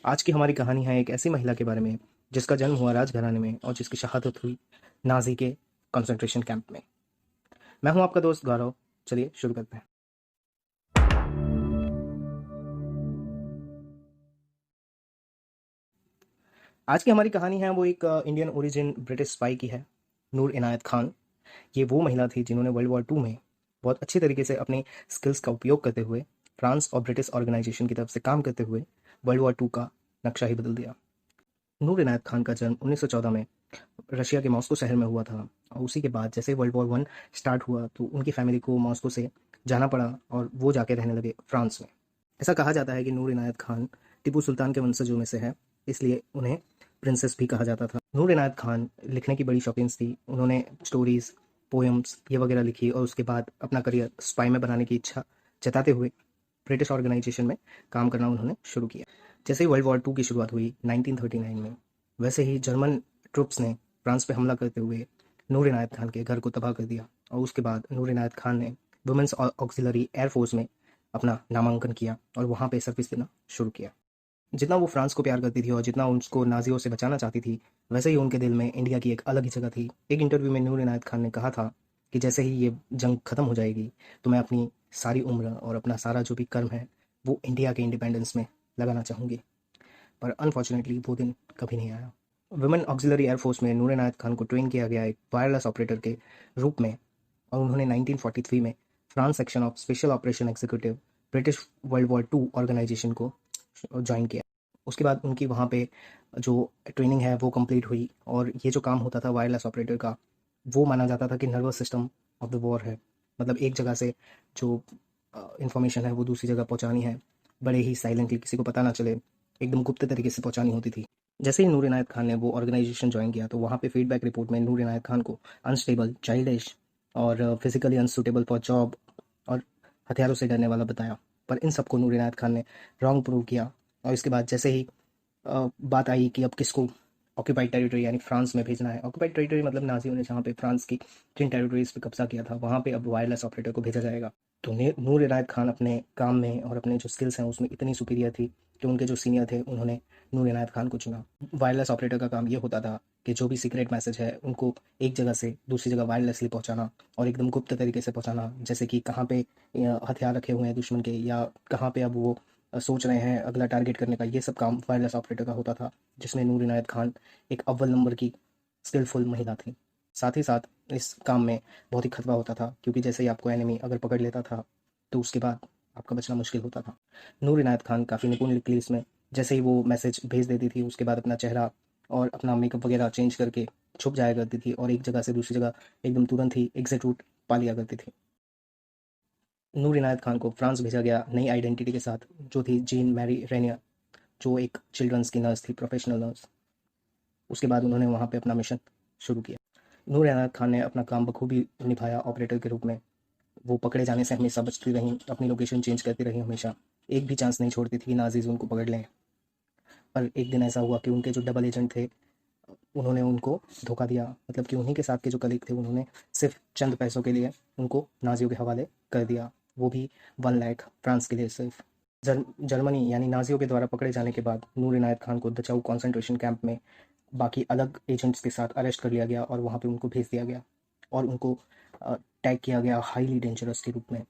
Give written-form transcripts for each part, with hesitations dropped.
आज की हमारी कहानी है एक ऐसी महिला के बारे में जिसका जन्म हुआ राजघराने में और जिसकी शहादत हुई नाजी के कंसंट्रेशन कैंप में। मैं हूं आपका दोस्त गौरव। चलिए शुरू करते हैं। आज की हमारी कहानी है वो एक इंडियन ओरिजिन ब्रिटिश स्पाई की है, नूर इनायत खान। ये वो महिला थी जिन्होंने वर्ल्ड वॉर टू में बहुत अच्छी तरीके से अपने स्किल्स का उपयोग करते हुए फ्रांस और ब्रिटिश ऑर्गेनाइजेशन की तरफ से काम करते हुए वर्ल्ड वॉर टू का नक्शा ही बदल दिया। नूर इनायत खान का जन्म 1914 में रशिया के मॉस्को शहर में हुआ था और उसी के बाद जैसे वर्ल्ड वॉर वन स्टार्ट हुआ तो उनकी फैमिली को मॉस्को से जाना पड़ा और वो जाके रहने लगे फ्रांस में। ऐसा कहा जाता है कि नूर इनायत खान टीपू सुल्तान के वंशजों में से है, इसलिए उन्हें प्रिंसेस भी कहा जाता था। नूर इनायत खान लिखने की बड़ी शौकीन थी। उन्होंने स्टोरीज, पोएम्स ये वगैरह लिखी और उसके बाद अपना करियर स्पाई में बनाने की इच्छा जताते हुए ब्रिटिश ऑर्गेनाइजेशन में काम करना उन्होंने शुरू किया। जैसे ही वर्ल्ड वॉर टू की शुरुआत हुई 1939 में, वैसे ही जर्मन ट्रुप्स ने फ्रांस पे हमला करते हुए नूर इनायत खान के घर को तबाह कर दिया और उसके बाद नूर इनायत खान ने वुमेंस ऑक्सिलरी एयरफोर्स में अपना नामांकन किया और वहाँ पे सर्विस देना शुरू किया। जितना वो फ्रांस को प्यार करती थी और जितना उसको नाजियों से बचाना चाहती थी, वैसे ही उनके दिल में इंडिया की एक अलग ही जगह थी। एक इंटरव्यू में नूर इनायत खान ने कहा था कि जैसे ही ये जंग खत्म हो जाएगी तो मैं अपनी सारी उम्र और अपना सारा जो भी कर्म है वो इंडिया के इंडिपेंडेंस में लगाना चाहूँगी। पर अनफॉर्चुनेटली वो दिन कभी नहीं आया। वुमेन ऑक्सिलरी एयरफोर्स में नूर इनायत खान को ट्रेन किया गया एक वायरलेस ऑपरेटर के रूप में और उन्होंने 1943 में France section of special operation executive British world war two organisation को ज्वाइन किया। उसके बाद उनकी वहाँ पे जो ट्रेनिंग है वो कंप्लीट हुई और ये जो काम होता था वायरलेस ऑपरेटर का, वो माना जाता था कि nervous system of the war है। मतलब एक जगह से जो इंफॉर्मेशन है वो दूसरी जगह पहुँचानी है, बड़े ही साइलेंटली, किसी को पता ना चले, एकदम गुप्त तरीके से पहुँचानी होती थी। जैसे ही नूर इनायत खान ने वो ऑर्गेनाइजेशन ज्वाइन किया तो वहाँ पे फीडबैक रिपोर्ट में नूर इनायत खान को अनस्टेबल, चाइल्डिश और फिजिकली अनसूटेबल फॉर जॉब और हथियारों से डरने वाला बताया। पर इन सबको नूर इनायत खान ने रॉन्ग प्रूव किया और इसके बाद जैसे ही बात आई कि अब किसको ऑक्यूपाइड टेरिटरी यानी फ्रांस में भेजना है। ऑक्यूपाइड टेरिटरी मतलब नाजियों ने जहाँ पे फ्रांस की जिन टेरिटरीज पे कब्जा किया था वहाँ पे अब वायरलेस ऑपरेटर को भेजा जाएगा। तो नूर इनायत खान अपने काम में और अपने जो स्किल्स हैं उसमें इतनी सुपीरियर थी कि उनके जो सीनियर थे उन्होंने नूर इनायत खान को चुना। वायरलेस ऑपरेटर का काम ये होता था कि जो भी सीक्रेट मैसेज है उनको एक जगह से दूसरी जगह वायरलेसली पहुंचाना और एकदम गुप्त तरीके से पहुंचाना, जैसे कि कहाँ पे हथियार रखे हुए हैं दुश्मन के या कहाँ पे अब वो सोच रहे हैं अगला टारगेट करने का। ये सब काम वायरलेस ऑपरेटर का होता था, जिसमें नूर इनायत खान एक अव्वल नंबर की स्किलफुल महिला थी। साथ ही साथ इस काम में बहुत ही खतरा होता था क्योंकि जैसे ही आपको एनिमी अगर पकड़ लेता था तो उसके बाद आपका बचना मुश्किल होता था। नूर इनायत खान काफ़ी निपुण निकली इसमें। जैसे ही वो मैसेज भेज देती थी उसके बाद अपना चेहरा और अपना मेकअप वगैरह चेंज करके छुप जाया करती थी और एक जगह से दूसरी जगह एकदम तुरंत ही एग्जिट रूट पा लिया करती थी। नूर इनायत खान को फ्रांस भेजा गया नई आइडेंटिटी के साथ, जो थी जीन मैरी रेनियर, जो एक चिल्ड्रंस की नर्स थी, प्रोफेशनल नर्स। उसके बाद उन्होंने वहाँ पे अपना मिशन शुरू किया। नूर इनायत खान ने अपना काम बखूबी निभाया ऑपरेटर के रूप में। वो पकड़े जाने से हमेशा बचती रहीं, अपनी लोकेशन चेंज करती रही हमेशा, एक भी चांस नहीं छोड़ती थी कि नाजीज उनको पकड़ लें। पर एक दिन ऐसा हुआ कि उनके जो डबल एजेंट थे उन्होंने उनको धोखा दिया। मतलब कि उन्हीं के साथ के जो कलीग थे उन्होंने सिर्फ चंद पैसों के लिए उनको नाजियों के हवाले कर दिया, वो भी 1 लाख फ्रांस के लिए सिर्फ। जर्मनी यानी नाजियों के द्वारा पकड़े जाने के बाद नूर इनायत खान को दचाऊ कॉन्सेंट्रेशन कैंप में बाकी अलग एजेंट्स के साथ अरेस्ट कर लिया गया और वहाँ पे उनको भेज दिया गया और उनको टैग किया गया हाईली डेंजरस के रूप में।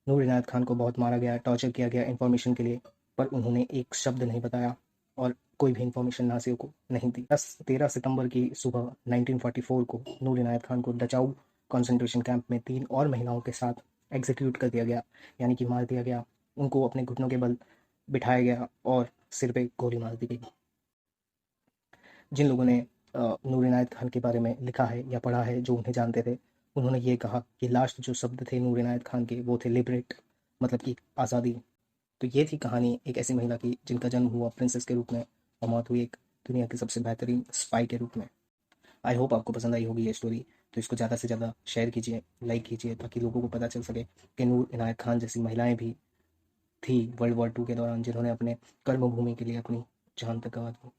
नूर इनायत खान को बहुत मारा गया, टॉर्चर किया गया इन्फॉर्मेशन के लिए, पर उन्होंने एक शब्द नहीं बताया और कोई भी इन्फॉर्मेशन नाजियों को नहीं दी। 13 सितंबर की सुबह 1944 को नूर इनायत खान को दचाऊ कॉन्सेंट्रेशन कैंप में 3 और महिलाओं के साथ एग्जीक्यूट कर दिया गया, यानी कि मार दिया गया। उनको अपने घुटनों के बल बिठाया गया और सिर पे गोली मार दी गई। जिन लोगों ने नूर इनायत खान के बारे में लिखा है या पढ़ा है, जो उन्हें जानते थे, उन्होंने ये कहा कि लास्ट जो शब्द थे नूर इनायत खान के वो थे लिबरेट, मतलब कि आज़ादी। तो ये थी कहानी एक ऐसी महिला की जिनका जन्म हुआ प्रिंसेस के रूप में और मौत हुई एक दुनिया की सबसे बेहतरीन स्पाई के रूप में। आई होप आपको पसंद आई होगी ये स्टोरी। तो इसको ज़्यादा से ज़्यादा शेयर कीजिए, लाइक कीजिए, ताकि लोगों को पता चल सके कि नूर इनायत खान जैसी महिलाएं भी थी वर्ल्ड वॉर टू के दौरान जिन्होंने अपने कर्मभूमि के लिए अपनी जान तक गंवा दी।